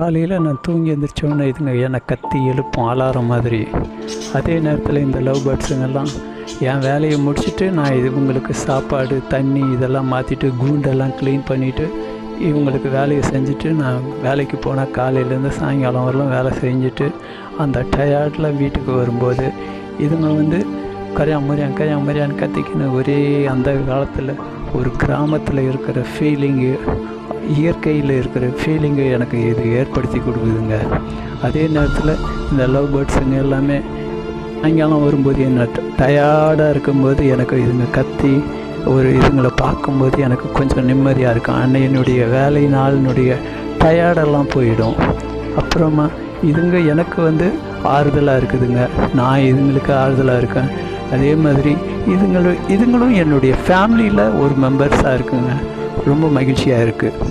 காலையில் நான் தூங்கி எழுந்திரிச்சோன்னே இதுங்க என்னை கத்தி எழுப்பும் அலாரம் மாதிரி. அதே நேரத்தில் இந்த லவ் பேர்ட்ஸுங்கெல்லாம் என் வேலையை முடிச்சுட்டு நான் இவங்களுக்கு சாப்பாடு தண்ணி இதெல்லாம் மாற்றிட்டு கூண்டெல்லாம் க்ளீன் பண்ணிவிட்டு இவங்களுக்கு வேலையை செஞ்சுட்டு நான் வேலைக்கு போனால் காலையிலேருந்து சாயங்காலம் வரலாம் வேலை செஞ்சுட்டு அந்த டயர்டில் வீட்டுக்கு வரும்போது இதுங்க கரையான் கத்திக்கின்னு ஒரே அந்த காலத்தில் ஒரு கிராமத்தில் இருக்கிற ஃபீலிங்கு, இயற்கையில் இருக்கிற ஃபீலிங்கு எனக்கு இது ஏற்படுத்தி கொடுக்குதுங்க. அதே நேரத்தில் இந்த லவ் பேர்ட்ஸுங்க எல்லாமே சாயங்காலம் வரும்போது என்ன டயர்டாக இருக்கும்போது எனக்கு இதுங்க கத்தி இதுங்களை பார்க்கும்போது எனக்கு கொஞ்சம் நிம்மதியாக இருக்கும். அன்னையினுடைய வேலை நாளினுடைய டயர்டெல்லாம் போயிடும். அப்புறமா இதுங்க எனக்கு ஆறுதலாக இருக்குதுங்க, நான் இதுங்களுக்கு ஆறுதலாக இருக்கேன். அதே மாதிரி இதுங்களும் என்னுடைய ஃபேமிலியில் ஒரு மெம்பர்ஸாக இருக்குங்க. ரொம்ப மகிழ்ச்சியாக இருக்குது.